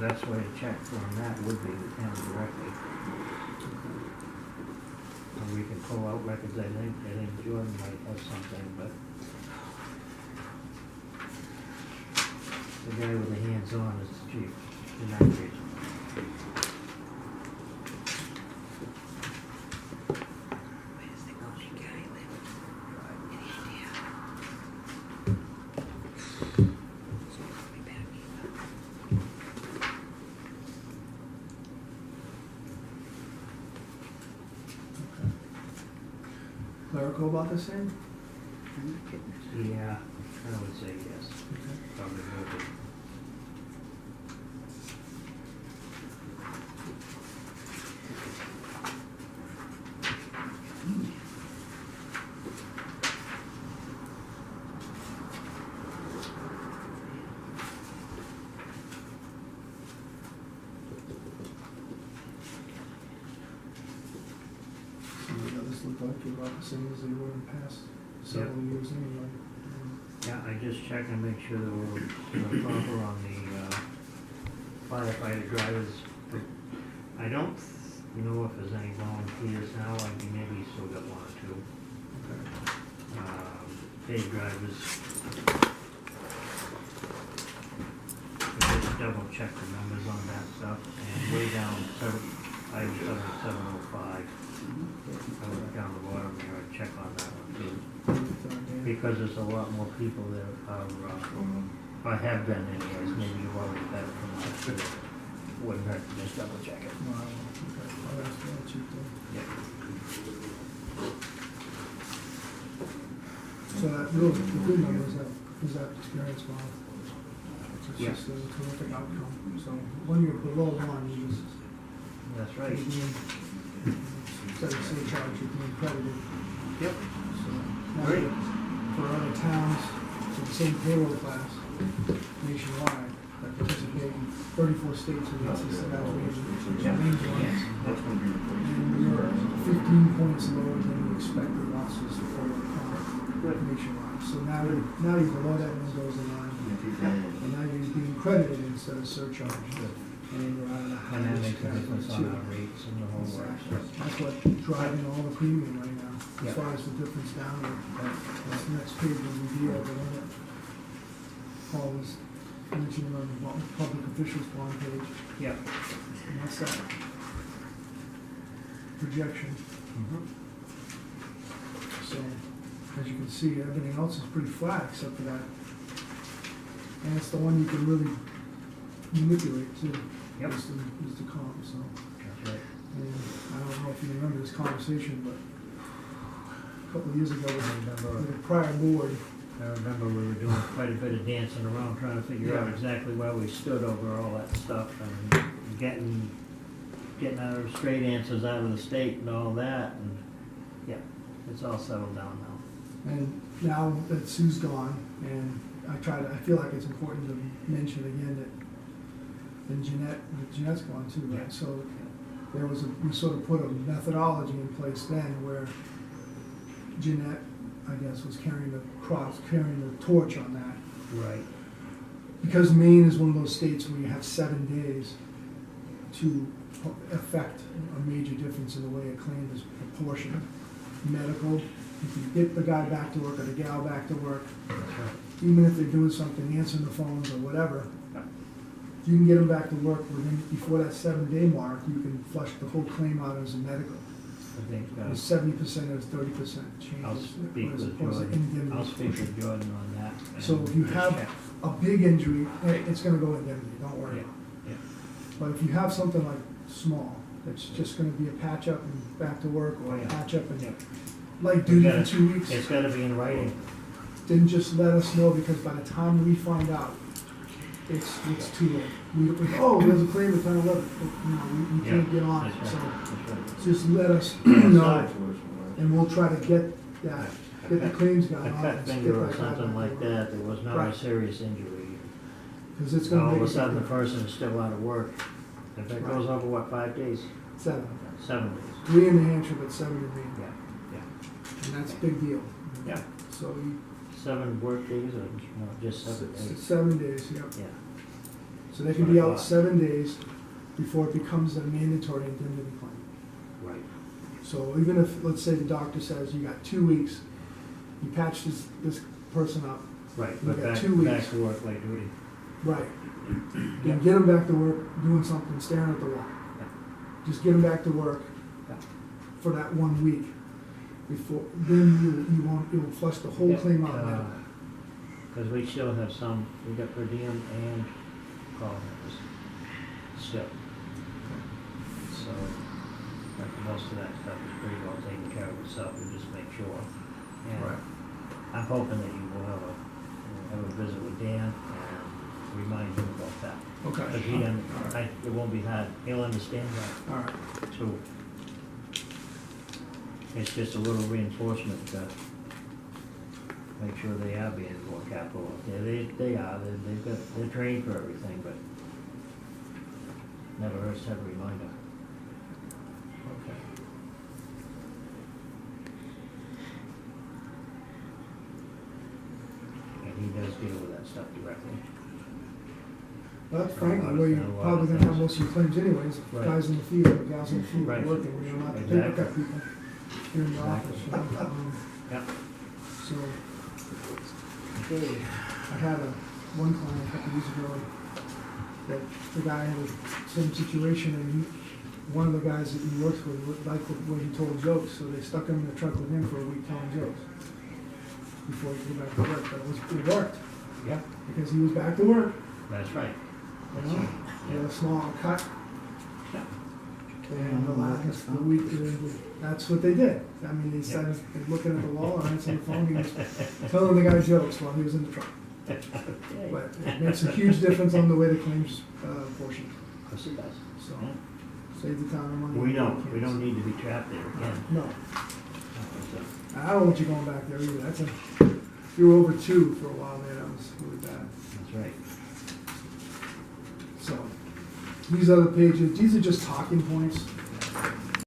best way to check on that would be the town directly. And we can pull out records, I think Jordan might have something, but the guy with the hands-on is the chief in that case. Clerical about the same? Yeah, I would say yes. Okay. Probably would be. Look like they're about the same as they were in the past several years anyway. Yeah, I just check and make sure that we're proper on the firefighter drivers. I don't know if there's any volunteers now, I mean, maybe still got one or two. Paid drivers. Just double check the numbers on that stuff, and way down, item 7705. I went down the bottom there and check on that one too. Because there's a lot more people that are, or have been anyways, maybe you've already got it from last year. Wouldn't hurt to just double check it. Wow, okay. Oh, that's really cheap though. Yeah. So that really, the good number is that experience model. It's Yeah. just a terrific outcome. So when you're below one, you just. That's right. Instead of surcharge, you're being credited. Yep. So now Great. for other towns, with the same payroll class nationwide, that participate in 34 states with the SSI wage, Yeah. Maine's one. That's going to be And you're 15 points lower than the expected losses for nationwide. So now you're below that Mendoza line, and now you're being credited instead of surcharged. And you're out of the And that makes a highest difference on our rates and the whole works. That's what's driving all the premium right now, as Yeah. far as the difference downward. That's the next page of the review of it. Paul was mentioning on the public officials bond page, Yep. and that's that projection. So, as you can see, everything else is pretty flat except for that. And it's the one you can really manipulate too. Yep. Is the comp, so. That's right. And I don't know if you remember this conversation, but a couple of years ago with the prior board. I remember we were doing quite a bit of dancing around trying to figure out exactly where we stood over all that stuff and getting our straight answers out of the state and all that, and yeah, it's all settled down now. And now that Sue's gone, and I feel like it's important to mention again that, and Jeanette's gone too, right? Yeah. So we sort of put a methodology in place then where Jeanette, I guess, was carrying the torch on that. Right. Because Maine is one of those states where you have 7 days to affect a major difference in the way a claim is proportioned. Medical, if you get the guy back to work or the gal back to work, even if they're doing something, answering the phones or whatever, if you can get them back to work before that 7-day mark, you can flush the whole claim out as a medical. I think, 70% or 30% I'll changes. speak as with opposed to Jordan. indemnity. I'll speak with Jordan on that. So if you have a big injury, it's going to go indemnity, don't worry. Yeah. But if you have something like small, it's just going to be a patch up and back to work, or a patch up and light duty for 2 weeks. It's got to be in writing. Then just let us know, because by the time we find out, it's too late. There's a claim at 10/11. We can't get on it. That's right. So That's right. just let us know, and we'll try to get the claims guy A on cut it. finger or something like that, there was not a serious injury. Because it's going to All make of a sudden, the person is still out of work. If it goes over, what, 5 days? 7. 7 days. 3 in New Hampshire, but 7 in Maine. Yeah. And that's a big deal. Yeah. So 7 work days or no, just 7 days? 7 days, yep. Yeah. So they can be out 7 days before it becomes a mandatory indemnity claim. Right. So even if, let's say the doctor says you got 2 weeks, you patch this person up, Right, You but got back, 2 weeks. back to work like duty. right, then get them back to work, doing something, staring at the wall. Yeah. Just get them back to work Yeah. for that 1 week before, then you won't, it will flush the whole Yeah, claim out now. Because we still have some, we got per diem and call members still. So, but most of that stuff is pretty well taken care of itself, we just make sure. And Right. I'm hoping that you will have a visit with Dan and remind him about that. Okay. Because he doesn't, it won't be hard, he'll understand that All right, too. It's just a little reinforcement to make sure they are being more careful out there. They are, they're trained for everything, but never hurts to have a reminder. okay. And he does deal with that stuff directly. That's frankly where you're probably gonna have most of your claims anyways, Right. guys in the field, or gals in the field Right. working, where you're not to pick Exactly. up people here in the office, you know. Yep. So, I had one client a couple years ago, that the guy had the same situation, and one of the guys that he works with liked the way he told jokes, so they stuck him in the truck with him for a week telling jokes before he could go back to work, but it worked, Yeah, because he was back to work, that's right. you That's know? right. He had a small cut, Yeah. and the last week, that's what they did. I mean, they started looking at the wall and answering the phone, he was telling the guy jokes while he was in the truck. Okay. But it makes a huge difference on the way the claims portion, Of course it does. so Yeah. save the town money. We don't need to be trapped there again. No, So, I don't want you going back there either, you were over 2 for a while there, that was really bad. That's right. So, these other pages, these are just talking points.